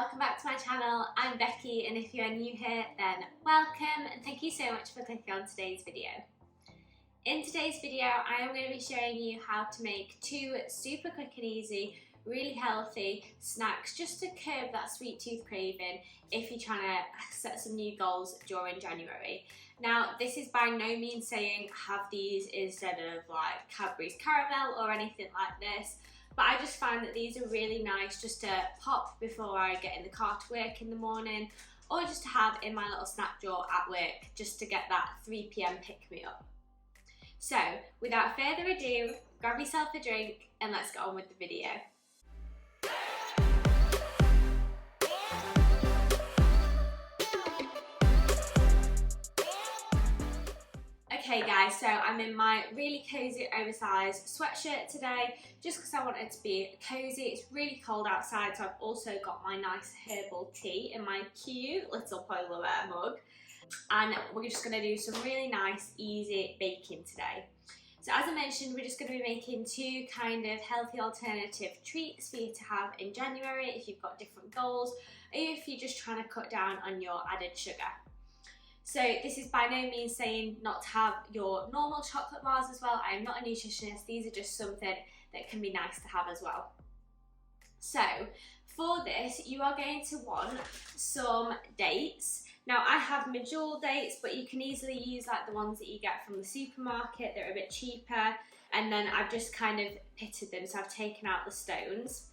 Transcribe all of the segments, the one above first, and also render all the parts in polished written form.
welcome back to my channel. I'm Becky, and if you are new here, then welcome and thank you so much for clicking on today's video. In today's video, I am going to be showing you how to make 2 super quick and easy, really healthy snacks just to curb that sweet tooth craving if you're trying to set some new goals during January. Now, this is by no means saying have these instead of like Cadbury's caramel or anything like this. But I just find that these are really nice just to pop before I get in the car to work in the morning, or just to have in my little snack drawer at work just to get that 3 PM pick me up. So without further ado, grab yourself a drink and let's get on with the video. Okay guys, so I'm in my really cozy oversized sweatshirt today just because I want it to be cozy. It's really cold outside, so I've also got my nice herbal tea in my cute little polarware mug, and we're just going to do some really nice easy baking today. So as I mentioned, we're just going to be making 2 kind of healthy alternative treats for you to have in January if you've got different goals or if you're just trying to cut down on your added sugar. So this is by no means saying not to have your normal chocolate bars as well. I am not a nutritionist. These are just something that can be nice to have as well. So for this, you are going to want some dates. Now I have Medjool dates, but you can easily use like the ones that you get from the supermarket. They're a bit cheaper. And then I've just kind of pitted them, so I've taken out the stones.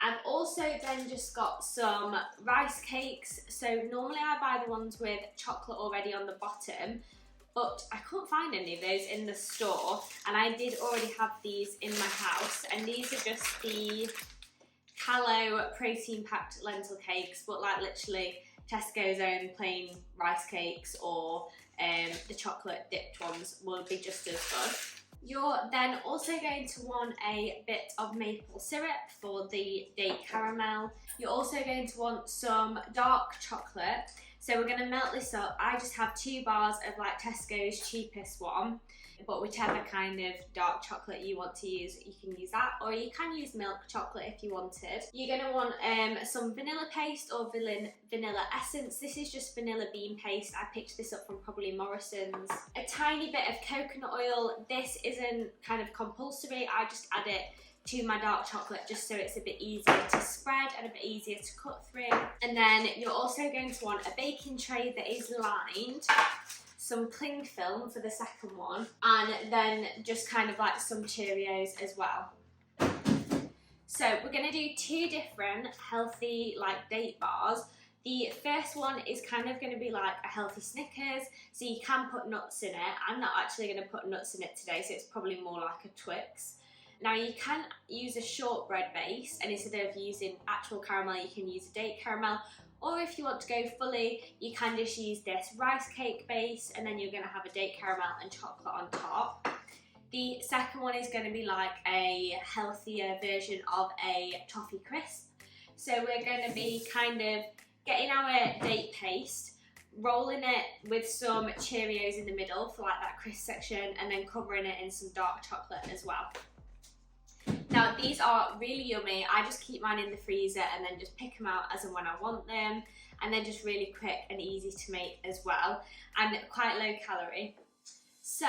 I've also then just got some rice cakes. So normally I buy the ones with chocolate already on the bottom, but I couldn't find any of those in the store, and I did already have these in my house, and these are just the Callow protein packed lentil cakes, but like literally Tesco's own plain rice cakes, or the chocolate dipped ones will be just as good. You're then also going to want a bit of maple syrup for the date caramel. You're also going to want some dark chocolate. So we're going to melt this up. I just have 2 bars of like Tesco's cheapest one, but whichever kind of dark chocolate you want to use, you can use that, or you can use milk chocolate if you wanted. You're going to want some vanilla paste or vanilla essence. This is just vanilla bean paste. I picked this up from probably Morrison's. A tiny bit of coconut oil. This isn't kind of compulsory. I just add it to my dark chocolate just so it's a bit easier to spread and a bit easier to cut through. And then you're also going to want a baking tray that is lined, some cling film for the second one, and then just kind of like some Cheerios as well. So we're going to do 2 different healthy like date bars. The first one is kind of going to be like a healthy Snickers, so you can put nuts in it. I'm not actually going to put nuts in it today, so it's probably more like a Twix. Now you can use a shortbread base, and instead of using actual caramel, you can use a date caramel. Or if you want to go fully, you can just use this rice cake base, and then you're going to have a date caramel and chocolate on top. The second one is going to be like a healthier version of a toffee crisp. So we're going to be kind of getting our date paste, rolling it with some Cheerios in the middle for like that crisp section, and then covering it in some dark chocolate as well. Now these are really yummy. I just keep mine in the freezer and then just pick them out as and when I want them, and they're just really quick and easy to make as well, and quite low calorie. So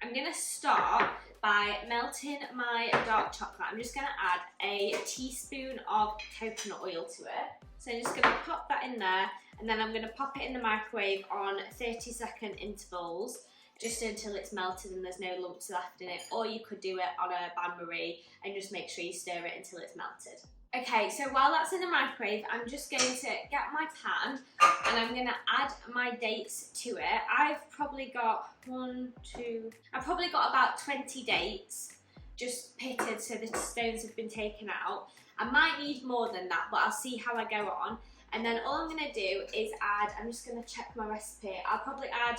I'm going to start by melting my dark chocolate. I'm just going to add a teaspoon of coconut oil to it. So I'm just going to pop that in there, and then I'm going to pop it in the microwave on 30-second intervals, just until it's melted and there's no lumps left in it. Or you could do it on a bain-marie and just make sure you stir it until it's melted. Okay, so while that's in the microwave, I'm just going to get my pan and I'm going to add my dates to it. I've probably got about 20 dates just pitted, so the stones have been taken out. I might need more than that, but I'll see how I go on. And then all I'm going to do is add, I'm just going to check my recipe, I'll probably add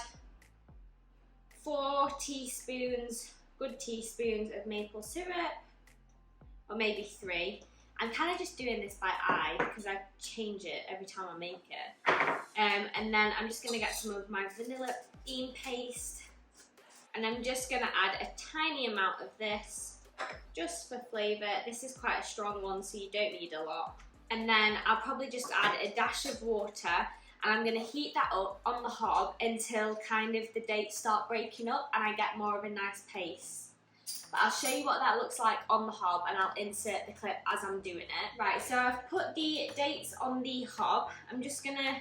4 teaspoons, good teaspoons of maple syrup, or maybe 3. I'm kind of just doing this by eye because I change it every time I make it. And then I'm just going to get some of my vanilla bean paste, and I'm just going to add a tiny amount of this just for flavour. This is quite a strong one, so you don't need a lot. And then I'll probably just add a dash of water, and I'm going to heat that up on the hob until kind of the dates start breaking up and I get more of a nice paste. But I'll show you what that looks like on the hob, and I'll insert the clip as I'm doing it. Right, so I've put the dates on the hob. I'm just going to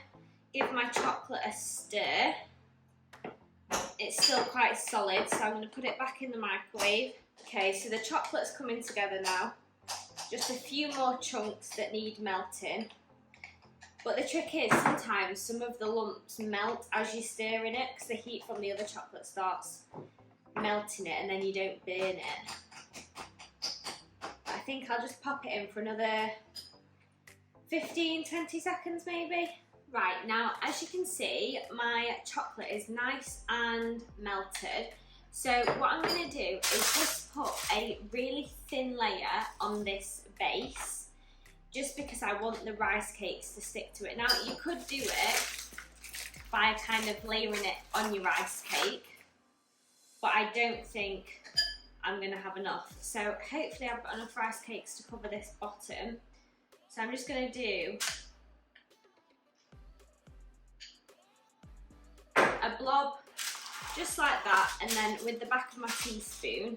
give my chocolate a stir. It's still quite solid, so I'm going to put it back in the microwave. Okay, so the chocolate's coming together now. Just a few more chunks that need melting. But the trick is sometimes some of the lumps melt as you're stirring it because the heat from the other chocolate starts melting it and then you don't burn it. I think I'll just pop it in for another 15-20 seconds maybe. Right, now as you can see, my chocolate is nice and melted. So what I'm going to do is just put a really thin layer on this base, just because I want the rice cakes to stick to it. Now you could do it by kind of layering it on your rice cake, but I don't think I'm going to have enough. So hopefully I've got enough rice cakes to cover this bottom. So I'm just going to do a blob just like that, and then with the back of my teaspoon,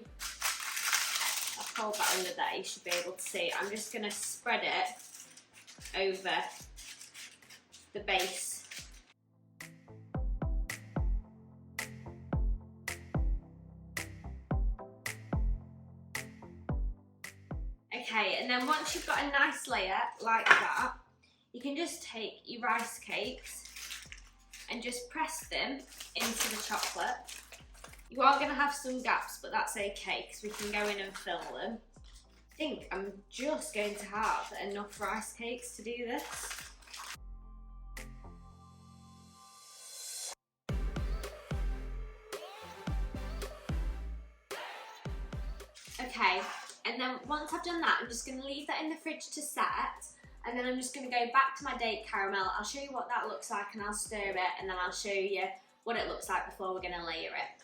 I'll hold that under there, you should be able to see. I'm just going to spread it over the base. Okay, and then once you've got a nice layer like that, you can just take your rice cakes and just press them into the chocolate. You are going to have some gaps, but that's okay because we can go in and fill them. I think I'm just going to have enough rice cakes to do this. Okay, and then once I've done that, I'm just going to leave that in the fridge to set. And then I'm just going to go back to my date caramel. I'll show you what that looks like and I'll stir it, and then I'll show you what it looks like before we're going to layer it.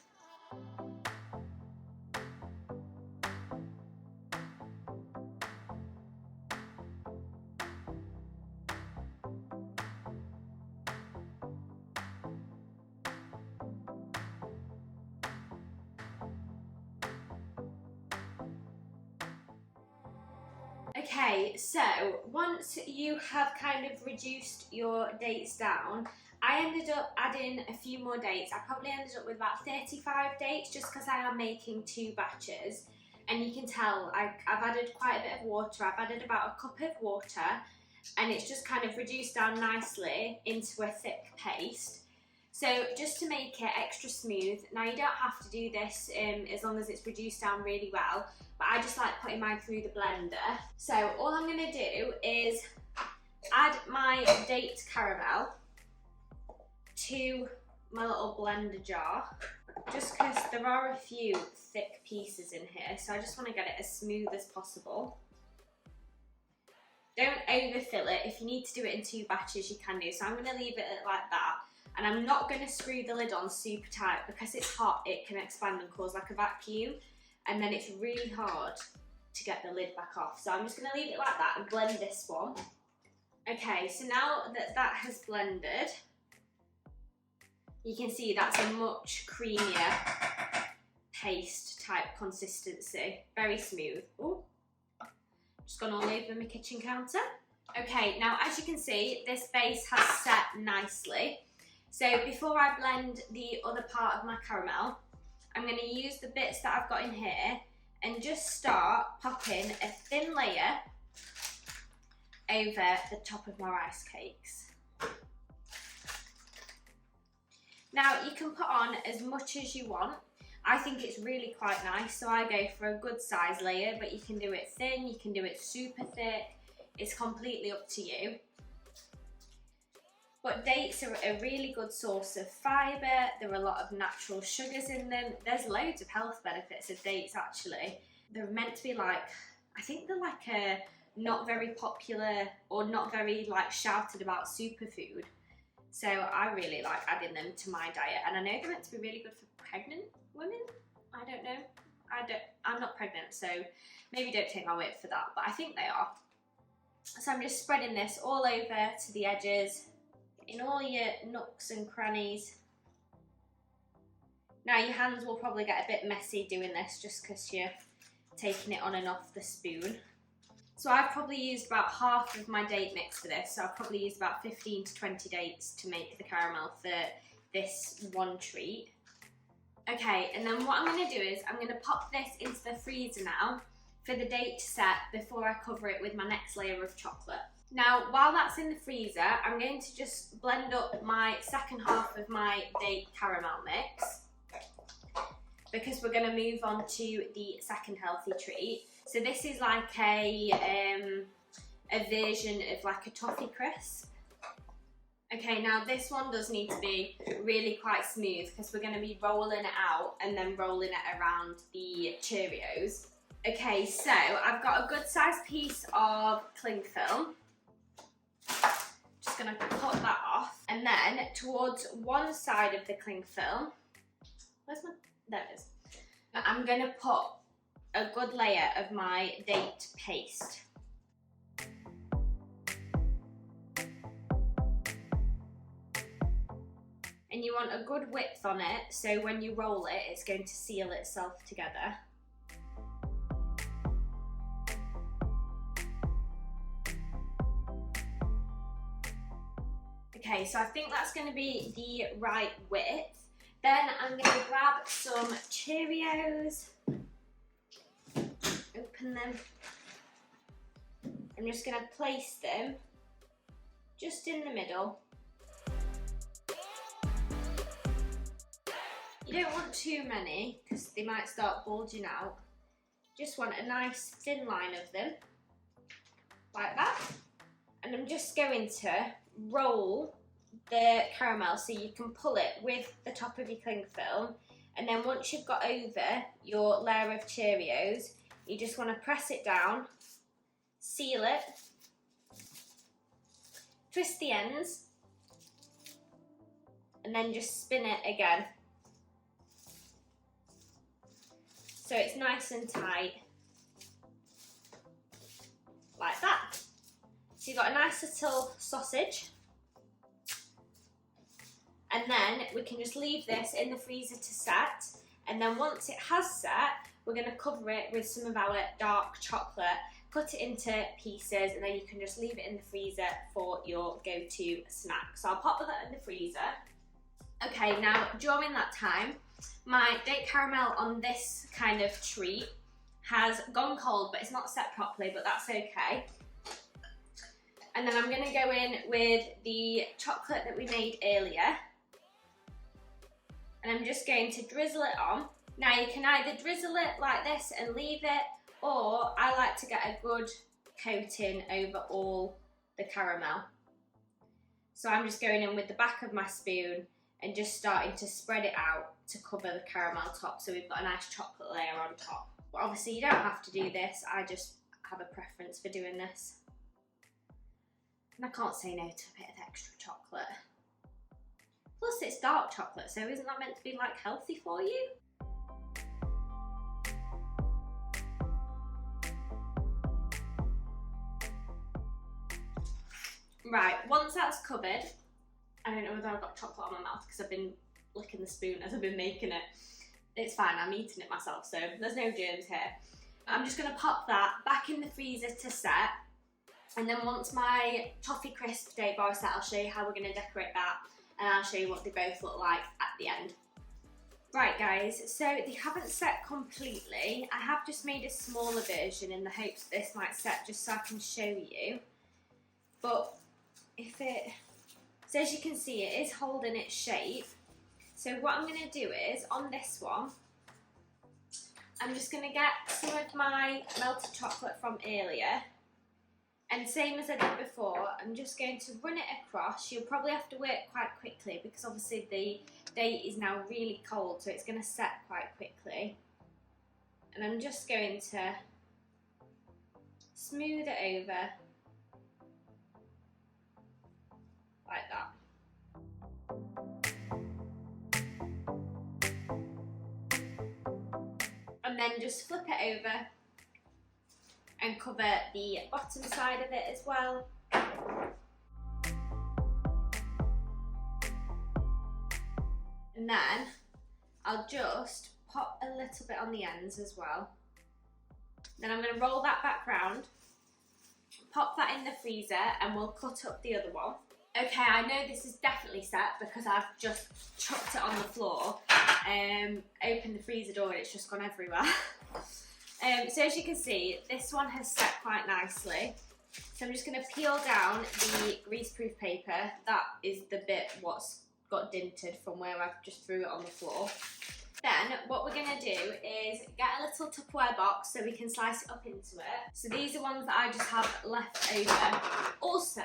Okay, so once you have kind of reduced your dates down, I ended up adding a few more dates. I probably ended up with about 35 dates just because I am making 2 batches. And you can tell I've added quite a bit of water. I've added about a cup of water, and it's just kind of reduced down nicely into a thick paste. So just to make it extra smooth, now you don't have to do this as long as it's reduced down really well, but I just like putting mine through the blender. So all I'm going to do is add my date caramel to my little blender jar, just because there are a few thick pieces in here, so I just want to get it as smooth as possible. Don't overfill it. If you need to do it in 2 batches, you can do. So I'm going to leave it like that. And I'm not going to screw the lid on super tight because it's hot, it can expand and cause like a vacuum. And then it's really hard to get the lid back off. So I'm just going to leave it like that and blend this one. Okay, so now that that has blended, you can see that's a much creamier paste type consistency. Very smooth. Ooh. Just gone all over my kitchen counter. Okay, now as you can see, this base has set nicely. So before I blend the other part of my caramel, I'm going to use the bits that I've got in here and just start popping a thin layer over the top of my rice cakes. Now you can put on as much as you want. I think it's really quite nice, so I go for a good size layer, but you can do it thin, you can do it super thick. It's completely up to you. But dates are a really good source of fibre. There are a lot of natural sugars in them. There's loads of health benefits of dates actually. They're meant to be like, I think they're like a not very popular or not very like shouted about superfood. So I really like adding them to my diet, and I know they're meant to be really good for pregnant women. I don't know. I'm not pregnant, so maybe don't take my word for that, but I think they are. So I'm just spreading this all over to the edges, in all your nooks and crannies. Now your hands will probably get a bit messy doing this just because you're taking it on and off the spoon. So I've probably used about half of my date mix for this, so I've probably used about 15 to 20 dates to make the caramel for this one treat. Okay, and then what I'm going to do is I'm going to pop this into the freezer now for the date to set before I cover it with my next layer of chocolate. Now, while that's in the freezer, I'm going to just blend up my second half of my date caramel mix, because we're going to move on to the second healthy treat. So this is like a version of like a toffee crisp. Okay, now this one does need to be really quite smooth because we're going to be rolling it out and then rolling it around the Cheerios. Okay, so I've got a good sized piece of cling film. Just going to cut that off, and then towards one side of the cling film, there it is. I'm going to put a good layer of my date paste. And you want a good width on it, so when you roll it, it's going to seal itself together. Okay, so I think that's going to be the right width. Then I'm going to grab some Cheerios, open them. I'm just going to place them just in the middle. You don't want too many because they might start bulging out. Just want a nice thin line of them, like that. And I'm just going to roll the caramel so you can pull it with the top of your cling film, and then once you've got over your layer of Cheerios, you just want to press it down, seal it, twist the ends, and then just spin it again. So it's nice and tight, like that. So you've got a nice little sausage. And then we can just leave this in the freezer to set. And then once it has set, we're going to cover it with some of our dark chocolate, cut it into pieces, and then you can just leave it in the freezer for your go-to snack. So I'll pop that in the freezer. Okay, now during that time, my date caramel on this kind of treat has gone cold, but it's not set properly, but that's okay. And then I'm going to go in with the chocolate that we made earlier. And I'm just going to drizzle it on. Now you can either drizzle it like this and leave it, or I like to get a good coating over all the caramel. So I'm just going in with the back of my spoon and just starting to spread it out to cover the caramel top, so we've got a nice chocolate layer on top. But obviously you don't have to do this, I just have a preference for doing this. And I can't say no to a bit of extra chocolate. Plus it's dark chocolate, so isn't that meant to be like healthy for you? Right, once that's covered, I don't know whether I've got chocolate on my mouth because I've been licking the spoon as I've been making it. It's fine, I'm eating it myself, so there's no germs here. I'm just going to pop that back in the freezer to set, and then once my toffee crisp date bar is set, I'll show you how we're going to decorate that, and I'll show you what they both look like at the end. Right guys, so they haven't set completely. I have just made a smaller version in the hopes that this might set just so I can show you. But so as you can see, it is holding its shape. So what I'm going to do is, on this one, I'm just going to get some of my melted chocolate from earlier, and same as I did before, I'm just going to run it across. You'll probably have to work quite quickly because obviously the date is now really cold, so it's going to set quite quickly. And I'm just going to smooth it over like that. And then just flip it over and cover the bottom side of it as well. And then I'll just pop a little bit on the ends as well. Then I'm going to roll that back round, pop that in the freezer, and we'll cut up the other one. Okay, I know this is definitely set because I've just chucked it on the floor, opened the freezer door and it's just gone everywhere. So as you can see, this one has set quite nicely. So I'm just going to peel down the greaseproof paper. That is the bit what's got dinted from where I've just threw it on the floor. Then what we're going to do is get a little Tupperware box so we can slice it up into it. So these are ones that I just have left over. Also,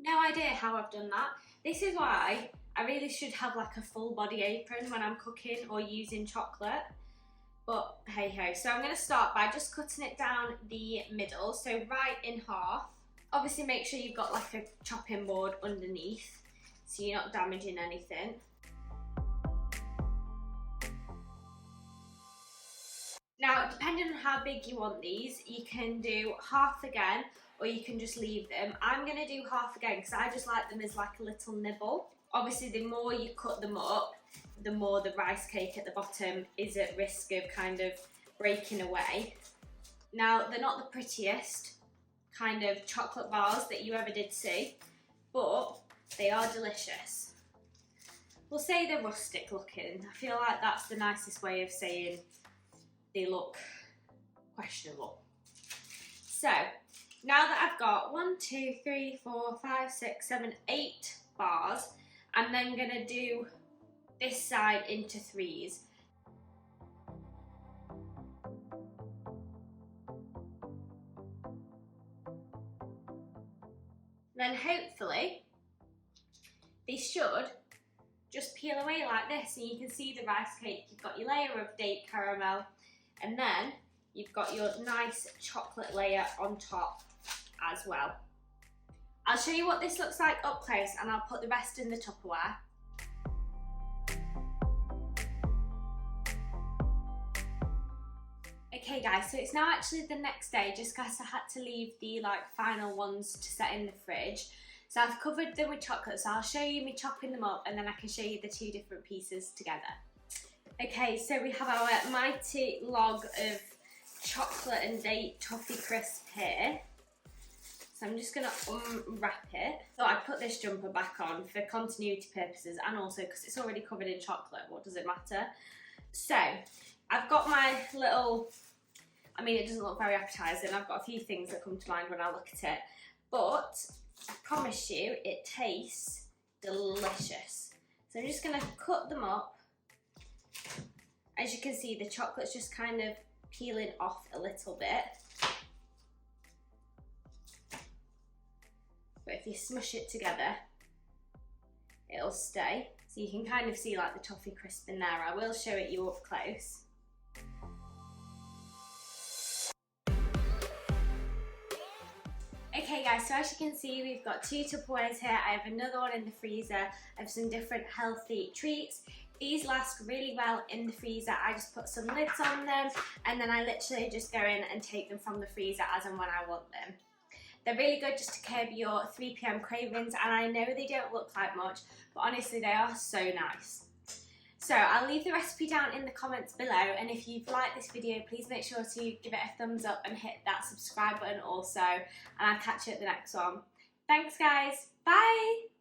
no idea how I've done that. This is why I really should have like a full body apron when I'm cooking or using chocolate. But hey ho. So I'm going to start by just cutting it down the middle, so right in half. Obviously make sure you've got like a chopping board underneath so you're not damaging anything. Now, depending on how big you want these, you can do half again or you can just leave them. I'm going to do half again because I just like them as like a little nibble. Obviously, the more you cut them up, the more the rice cake at the bottom is at risk of kind of breaking away. Now, they're not the prettiest kind of chocolate bars that you ever did see, but they are delicious. We'll say they're rustic looking. I feel like that's the nicest way of saying they look questionable. So, now that I've got 1, 2, 3, 4, 5, 6, 7, 8 bars, I'm then going to do this side into threes. Then hopefully they should just peel away like this, and you can see the rice cake. You've got your layer of date caramel, and then you've got your nice chocolate layer on top as well. I'll show you what this looks like up close and I'll put the rest in the Tupperware. Okay guys, so it's now actually the next day just because I had to leave the final ones to set in the fridge. So I've covered them with chocolate, so I'll show you me chopping them up and then I can show you the two different pieces together. Okay, so we have our mighty log of chocolate and date toffee crisp here. So I'm just going to unwrap it. So I put this jumper back on for continuity purposes and also because it's already covered in chocolate, what does it matter? So I've got my little, I mean it doesn't look very appetising, I've got a few things that come to mind when I look at it, but I promise you it tastes delicious. So I'm just going to cut them up. As you can see, the chocolate's just kind of peeling off a little bit. But if you smush it together, it'll stay. So you can kind of see like the toffee crisp in there. I will show it you up close. Okay guys, so as you can see, we've got two Tupperwares here. I have another one in the freezer. I have some different healthy treats. These last really well in the freezer. I just put some lids on them and then I literally just go in and take them from the freezer as and when I want them. They're really good just to curb your 3 PM cravings, and I know they don't look like much, but honestly they are so nice. So I'll leave the recipe down in the comments below, and if you've liked this video, please make sure to give it a thumbs up and hit that subscribe button also, and I'll catch you at the next one. Thanks guys, bye!